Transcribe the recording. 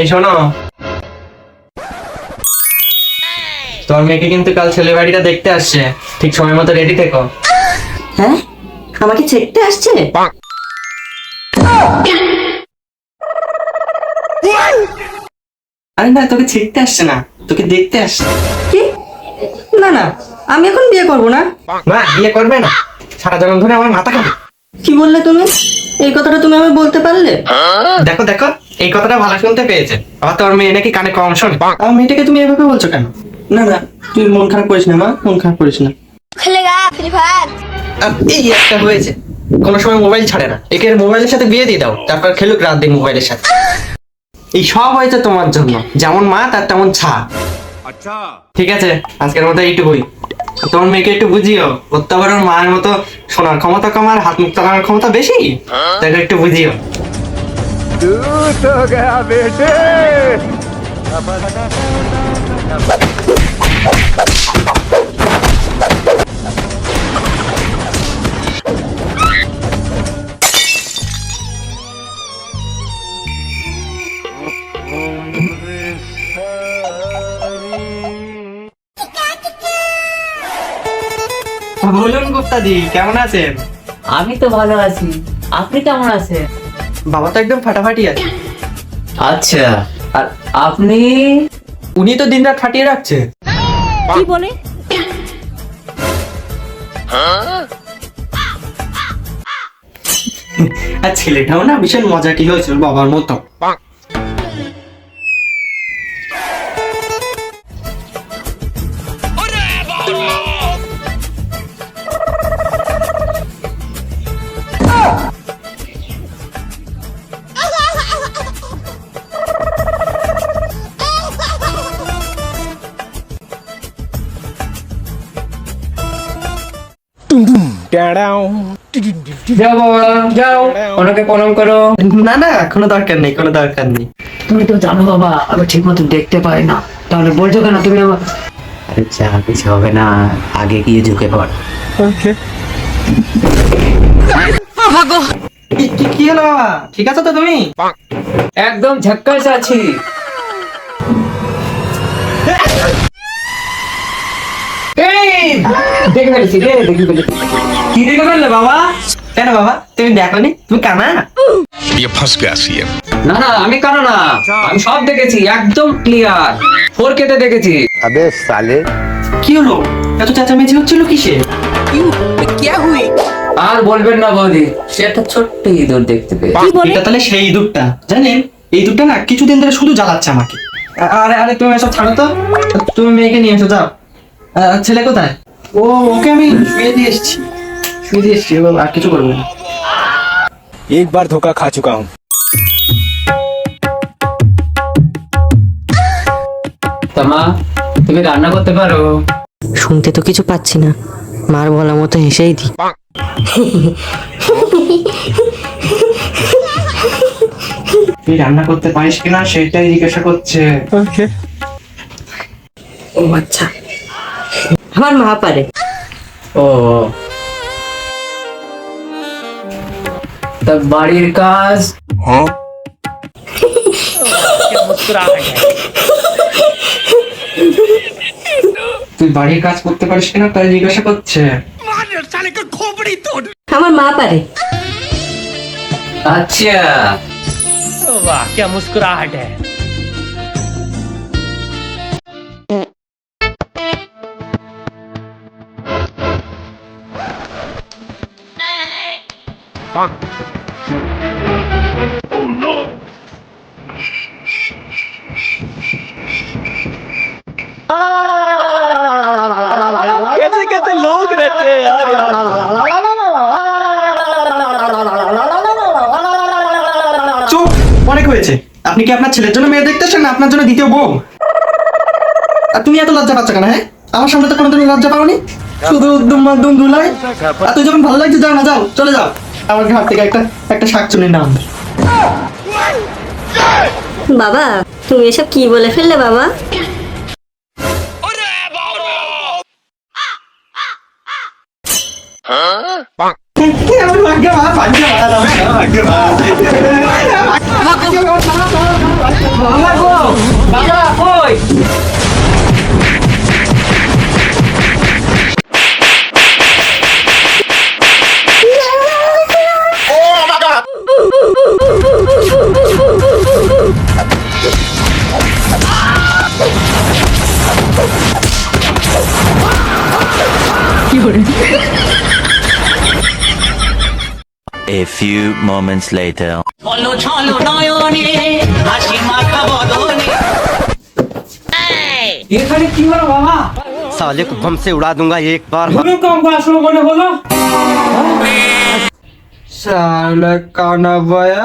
এই শোনো, তোমার মেয়েকে কিন্তু কাল ছেলে বাড়িটা দেখতে আসছে, ঠিক সময় মতো রেডি থেকো। হ্যাঁ, আমাকে ছেড়তে আসছে? আরে না, তোকে ছেড়তে আসছে না, তোকে দেখতে আসছে। কি? না না, আমি এখন বিয়ে করব না। না, বিয়ে করবে না, সারা জীবন ধরে আমার মাথা খাবে। কি বললে তুমি? এই কথাটা তুমি আমায় বলতে পারলে? দেখো দেখো, এই কথাটা ভালো শুনতে পেয়েছে। আবার তোমার মেয়ে নাকি কানে কম শোনে। আমার মেয়েটাকে তুমি এভাবে বলছো কেন? না না, তুই মন খারাপ করিস না মা, মন খারাপ করিস না। খেলেগা ফ্রি ফায়ার। এই একটা হয়েছে, কোনো সময় মোবাইল ছাড়ে না। একে মোবাইলের সাথে বিয়ে দিয়ে দাও, তারপর খেলুক রাত দিন মোবাইলের সাথে। এই সব হয়েছে তোমার জন্য, যেমন মা তার তেমন ছা। আচ্ছা ঠিক আছে, আজকের মতো এইটুকুই। তোমার মেয়েকে একটু বুঝিও, ওর তো আবার ওর মায়ের মতো শোনার ক্ষমতা কম আর হাত মুখ চালানোর ক্ষমতা বেশি, তাকে একটু বুঝিও। বলুন গুপ্তাদি, কেমন আছেন? আমি তো ভালো আছি, আপনি কেমন আছেন? বাবা তো একদম ফাটাফাটি আছে। আচ্ছা, আর আপনি? উনি তো দিন রাত ফাটিয়ে রাখছে। কি বলে? আর ছেলেটাও না ভীষণ মজাটি হয়েছে ওর বাবার মতো। যাও বাবা, যাও, ওনাকে প্রণাম করো। না না, কোনো দরকার নেই, কোনো দরকার নেই। তুমি তো জানো বাবা, আমি ঠিক মতো দেখতে পাই না, তাহলে বলছো কেন তুমি আমার? আরে যা কিছু হবে না, আগে গিয়ে ঝুঁকে পড়। কি হলো বাবা, ঠিক আছো তো তুমি? একদম ঝাক্কাস আছি। এই, দেখে ফেলেছি রে, দেখে ফেলেছি। কি দেখে ফেললে বাবা? কেন বাবা, তুমি দেখোনি? তুমি কানা? ये फंस गया सीएम। না না, আমি কারো না, আমি সব দেখেছি, একদম ক্লিয়ার। 4K তে দেখেছি। কি হলো, এত চেঁচামেচি হচ্ছিল কিসে? আর বলবেন না বৌদি, সে একটা ছোট্ট ইঁদুর দেখতে পেয়ে। কি বলে? এটা তাহলে সেই ইঁদুরটা, জানেন? এই ইঁদুরটা না কিছুদিন ধরে শুধু জ্বালাচ্ছে আমাকে। আরে আরে, তুমি এসব ছাড়ো তো, তুমি মেয়েকে নিয়ে এসো, যাও। ছেলে কোথায়? ও, ওকে আমি শুয়ে দিয়ে এসেছি, শুয়ে দিয়ে এসেছি, এবার আর কিছু করবো না। एक बार धोखा खा चुका हूँ। তোমা, তুমি রান্না করতে পারো? শুনতে তো কিছু পাচ্ছি না, মার বলা মতো হেসেই দি। তুই রান্না করতে পারিস কিনা সেটাই জিজ্ঞাসা করছে। ও আচ্ছা, আমার মা পারে। ও, তা বাড়ির কাজ? তুই বাড়ির কাজ করতে পারিস কিনা তাই জিজ্ঞাসা করছে। আমার মা পারে। আচ্ছা, वाह क्या मुस्कुराहट है। कैसे कैसे लोग रहते हैं यार। চুপ, অনেক হয়েছে। আপনি কি আপনার ছেলের জন্য মেয়ে দেখতে আসেন না আপনার জন্য দ্বিতীয় বউ? আর তুমি এত লজ্জা পাচ্ছ কেন? হ্যাঁ, আমার সামনে তো কোনোদিন লজ্জা পাওনি, শুধু উদ্দম মাধ্যম ধুলাই। আর তুই যখন ভালো লাগছে, যাও না, যাও, চলে যাও। আমার ঘর থেকে একটা একটা শাক চুনির নাম। বাবা, তুমি এসব কি বলে ফেললে বাবা? আমার ভাগ্য ভাগ্য বাবা গো, বাবা কই? A few moments later. এখানে কি হলো বাবা? साले को बम से उड़ा दूंगा एक बार ভূমিকম্প আসলো মনে হলো। साला काना बाया